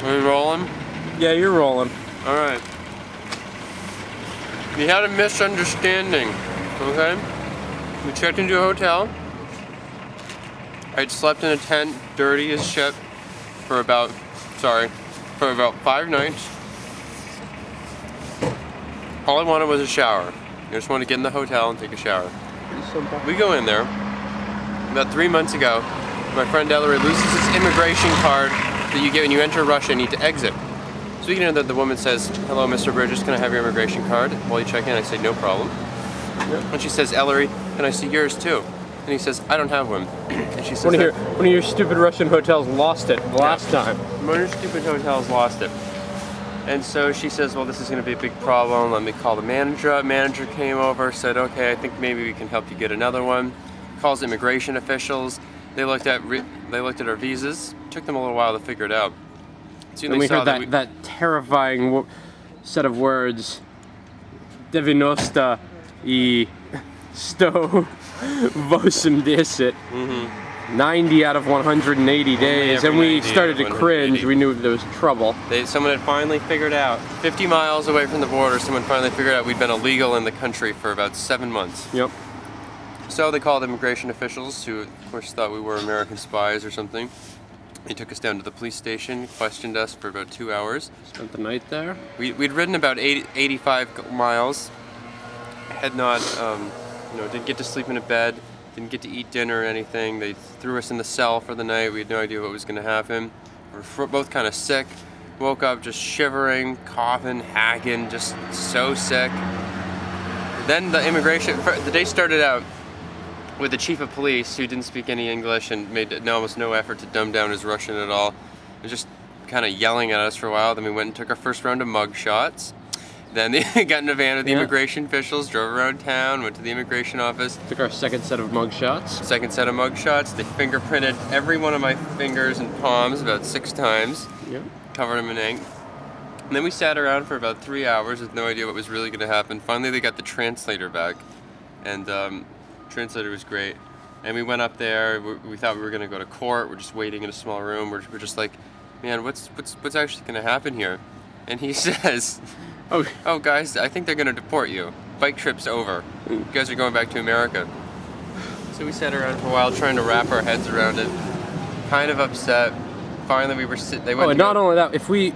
Are we rolling? Yeah, you're rolling. Alright. We had a misunderstanding, okay? We checked into a hotel. I'd slept in a tent, dirty as shit, for about 5 nights. All I wanted was a shower. I just wanted to get in the hotel and take a shower. We go in there. About 3 months ago, my friend Ellery loses his immigration card that you get when you enter Russia and need to exit. So we get in there, the woman says, "Hello, Mr. Bridges, can I have your immigration card?" While you check in, I say, "No problem." And she says, "Ellery, can I see yours too?" And he says, "I don't have one." And she says, one of your stupid Russian hotels lost it the last time. One of your stupid hotels lost it. And so she says, "Well, this is going to be a big problem. Let me call the manager up." Manager came over, said, "Okay, I think maybe we can help you get another one." Calls immigration officials. They looked at our visas. Took them a little while to figure it out. And we heard that terrifying set of words, 90 I 180. 90 out of 180 days, and we started to cringe. We knew there was trouble. Someone had finally figured out, 50 miles away from the border, someone finally figured out we'd been illegal in the country for about 7 months. Yep. So they called immigration officials, who of course thought we were American spies or something. They took us down to the police station, questioned us for about 2 hours. Spent the night there? We'd ridden about 85 miles. Had not, didn't get to sleep in a bed, didn't get to eat dinner or anything. They threw us in the cell for the night. We had no idea what was going to happen. We were both kind of sick. Woke up just shivering, coughing, hacking, just so sick. Then the day started out with the chief of police, who didn't speak any English and made almost no effort to dumb down his Russian at all. He was just kind of yelling at us for a while. Then we went and took our first round of mug shots. Then they got in a van with the immigration officials, drove around town, went to the immigration office. Took our second set of mug shots. Second set of mug shots. They fingerprinted every one of my fingers and palms about 6 times. Yep. Covered them in ink. And then we sat around for about 3 hours with no idea what was really going to happen. Finally, they got the translator back, and translator was great. And we went up there. We thought we were going to go to court. We're just waiting in a small room. We're just like, man, what's actually going to happen here? And he says, "Oh, guys, I think they're going to deport you. Bike trip's over. You guys are going back to America." So we sat around for a while trying to wrap our heads around it. Kind of upset. Finally, we were sitting. And not only that, if we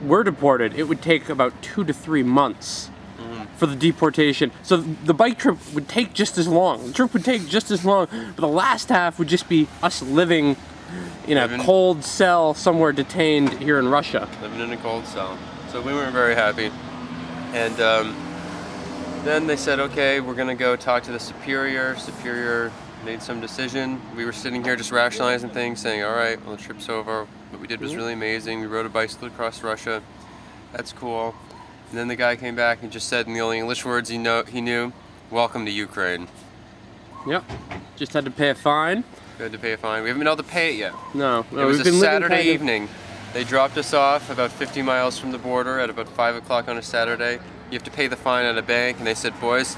were deported, it would take about 2 to 3 months for the deportation. So the bike trip would take just as long. The trip would take just as long, but the last half would just be us living in a cold cell somewhere detained here in Russia. Living in a cold cell. So we weren't very happy. And then they said, "Okay, we're gonna go talk to the superior." Superior made some decision. We were sitting here just rationalizing things, saying, "All right, well, the trip's over. What we did was really amazing. We rode a bicycle across Russia. That's cool." And then the guy came back and just said in the only English words he knew, "Welcome to Ukraine." Yep. Just had to pay a fine. We had to pay a fine. We haven't been able to pay it yet. No. It was a Saturday evening. They dropped us off about 50 miles from the border at about 5 o'clock on a Saturday. You have to pay the fine at a bank, and they said, "Boys,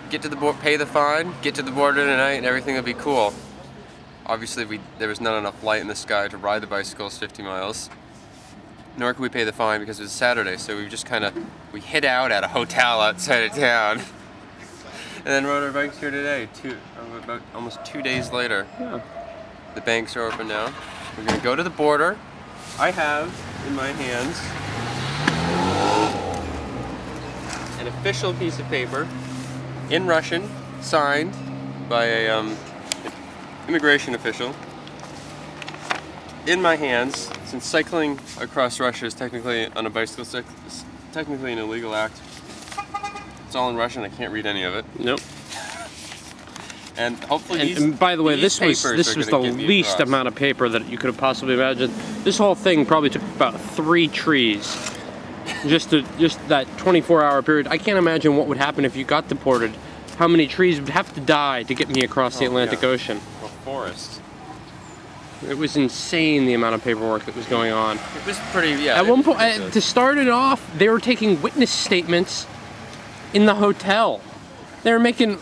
get to the pay the fine, get to the border tonight, and everything will be cool." Obviously, there was not enough light in the sky to ride the bicycles 50 miles. Nor could we pay the fine because it was Saturday, so we hid out at a hotel outside of town. And then rode our bikes here today, about almost 2 days later. Yeah. The banks are open now. We're gonna go to the border. I have in my hands an official piece of paper in Russian, signed by a immigration official. In my hands, since cycling across Russia is technically on a bicycle, it's technically an illegal act. It's all in Russian. I can't read any of it. Nope. And hopefully, and by the way, this was the least amount of paper that you could have possibly imagined. This whole thing probably took about 3 trees, just that 24-hour period. I can't imagine what would happen if you got deported. How many trees would have to die to get me across the Atlantic Ocean? A forest. It was insane the amount of paperwork that was going on. It was pretty, At one point, to start it off, they were taking witness statements in the hotel. They were making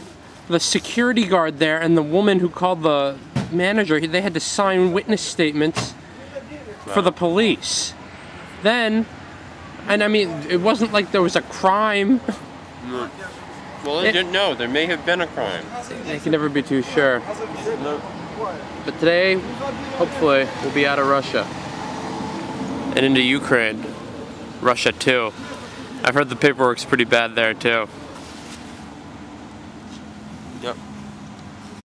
the security guard there and the woman who called the manager, they had to sign witness statements for the police. then, and I mean, it wasn't like there was a crime. Well, they didn't know. There may have been a crime. I can never be too sure. No. But today, hopefully, we'll be out of Russia. And into Ukraine. Russia too. I've heard the paperwork's pretty bad there too.